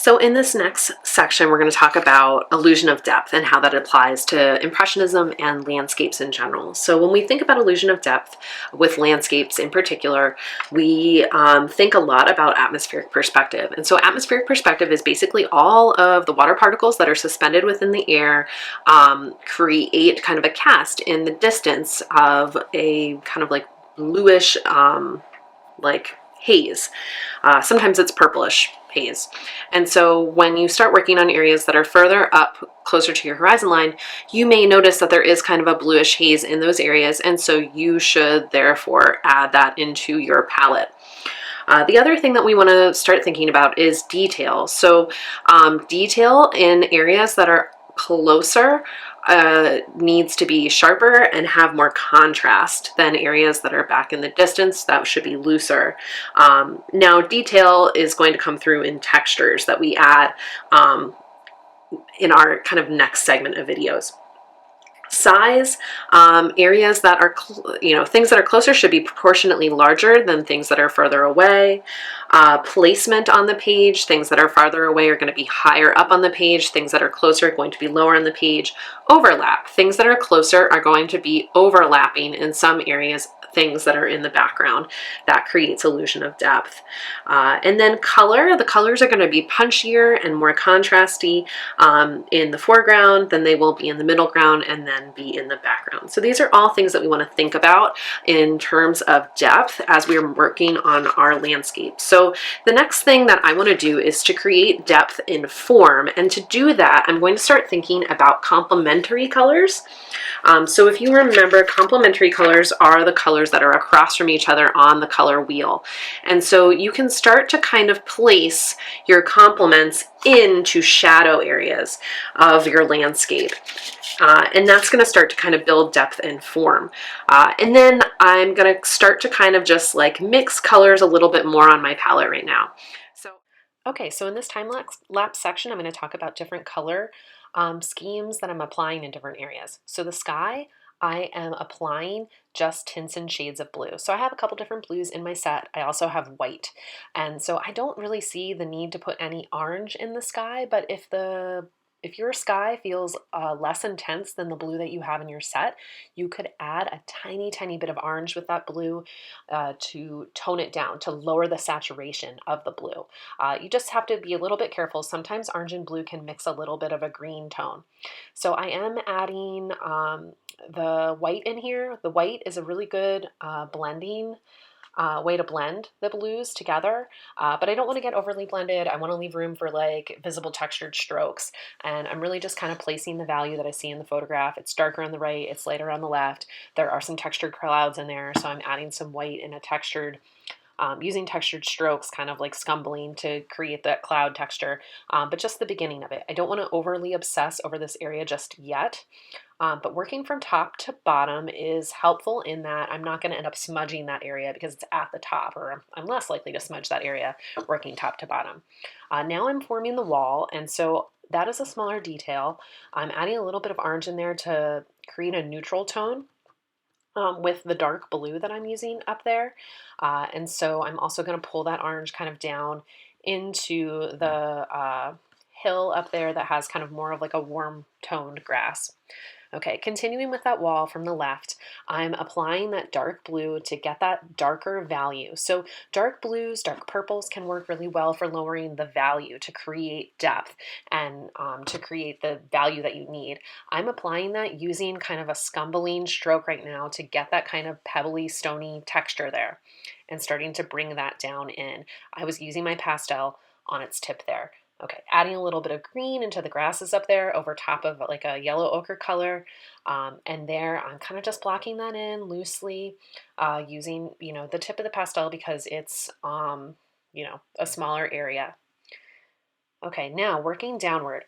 So in this next section, we're going to talk about illusion of depth and how that applies to Impressionism and landscapes in general. So when we think about illusion of depth with landscapes in particular, we think a lot about atmospheric perspective. And so atmospheric perspective is basically all of the water particles that are suspended within the air create kind of a cast in the distance of a kind of like bluish like haze. Sometimes it's purplish haze. And so when you start working on areas that are further up closer to your horizon line, you may notice that there is kind of a bluish haze in those areas, and so you should therefore add that into your palette. The other thing that we want to start thinking about is detail. So detail in areas that are closer needs to be sharper and have more contrast than areas that are back in the distance that should be looser. Now detail is going to come through in textures that we add in our kind of next segment of videos. Size, areas that are, things that are closer should be proportionately larger than things that are further away. Placement on the page, things that are farther away are going to be higher up on the page, things that are closer are going to be lower on the page. Overlap, things that are closer are going to be overlapping in some areas, things that are in the background. That creates illusion of depth. And then color, the colors are going to be punchier and more contrasty in the foreground than they will be in the middle ground and then be in the background. So these are all things that we want to think about in terms of depth as we are working on our landscape. So the next thing that I want to do is to create depth in form, and to do that I'm going to start thinking about complementary colors. So if you remember, complementary colors are the colors that are across from each other on the color wheel. And so you can start to kind of place your complements into shadow areas of your landscape. And that's going to start to kind of build depth and form. And then I'm going to start to kind of just like mix colors a little bit more on my palette right now. Okay, so in this time lapse section, I'm going to talk about different color schemes that I'm applying in different areas. So the sky, I am applying just tints and shades of blue. So I have a couple different blues in my set. I also have white. And so I don't really see the need to put any orange in the sky, but if your sky feels less intense than the blue that you have in your set, you could add a tiny, tiny bit of orange with that blue to tone it down, to lower the saturation of the blue. You just have to be a little bit careful. Sometimes orange and blue can mix a little bit of a green tone. So I am adding the white in here. The white is a really good blending way to blend the blues together, but I don't want to get overly blended. I want to leave room for like visible textured strokes, and I'm really just kind of placing the value that I see in the photograph. It's darker on the right, it's lighter on the left. There are some textured clouds in there, so I'm adding some white in a textured using textured strokes, kind of like scumbling to create that cloud texture, but just the beginning of it. I don't want to overly obsess over this area just yet, but working from top to bottom is helpful in that I'm not going to end up smudging that area because it's at the top, or I'm less likely to smudge that area working top to bottom. Now I'm forming the wall, and so that is a smaller detail. I'm adding a little bit of orange in there to create a neutral tone with the dark blue that I'm using up there. And so I'm also going to pull that orange kind of down into the hill up there that has kind of more of like a warm toned grass. Okay, continuing with that wall from the left, I'm applying that dark blue to get that darker value. So dark blues, dark purples can work really well for lowering the value to create depth and to create the value that you need. I'm applying that using kind of a scumbling stroke right now to get that kind of pebbly, stony texture there and starting to bring that down in. I was using my pastel on its tip there. Okay, adding a little bit of green into the grasses up there over top of like a yellow ochre color. And there I'm kind of just blocking that in loosely using, the tip of the pastel because it's, a smaller area. Okay, now working downward.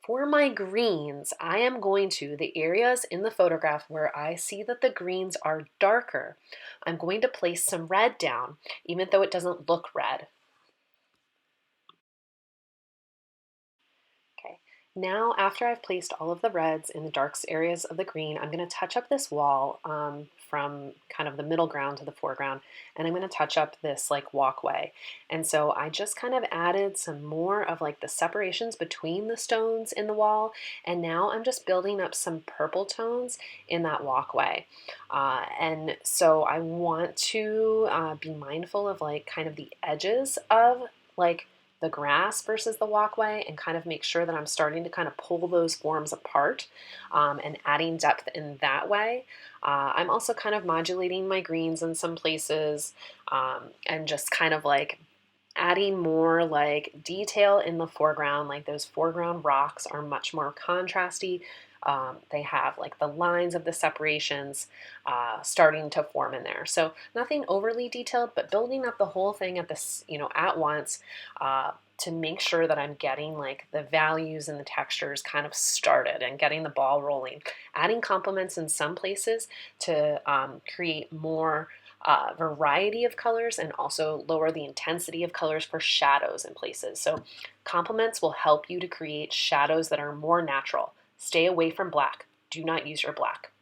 For my greens, I am going to the areas in the photograph where I see that the greens are darker. I'm going to place some red down, even though it doesn't look red. Okay, now after I've placed all of the reds in the darkest areas of the green, I'm going to touch up this wall from kind of the middle ground to the foreground, and I'm going to touch up this like walkway. And so I just kind of added some more of like the separations between the stones in the wall, and now I'm just building up some purple tones in that walkway. And so I want to be mindful of like kind of the edges of like the grass versus the walkway, and kind of make sure that I'm starting to kind of pull those forms apart and adding depth in that way. I'm also kind of modulating my greens in some places, and just kind of like adding more like detail in the foreground. Like those foreground rocks are much more contrasty. They have like the lines of the separations starting to form in there. So nothing overly detailed, but building up the whole thing at this, at once, to make sure that I'm getting like the values and the textures kind of started and getting the ball rolling. Adding complements in some places to create more variety of colors, and also lower the intensity of colors for shadows in places. So complements will help you to create shadows that are more natural. Stay away from black. Do not use your black.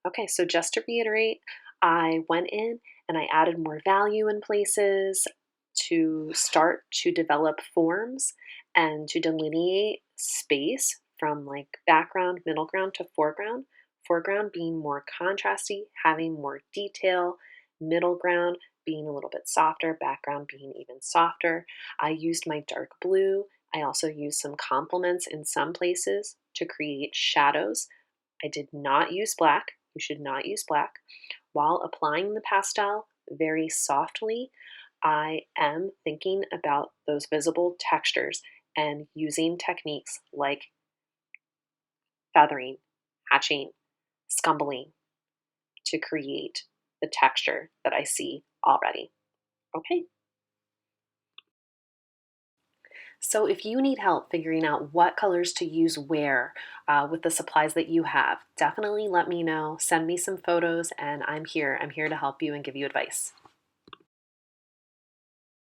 Okay, so just to reiterate, I went in and I added more value in places to start to develop forms and to delineate space from like background, middle ground to foreground. Foreground being more contrasty, having more detail, middle ground being a little bit softer, background being even softer. I used my dark blue. I also used some complements in some places to create shadows. I did not use black. You should not use black. While applying the pastel very softly, I am thinking about those visible textures and using techniques like feathering, hatching, scumbling to create the texture that I see already. Okay. So if you need help figuring out what colors to use where with the supplies that you have, definitely let me know. Send me some photos, and I'm here. I'm here to help you and give you advice.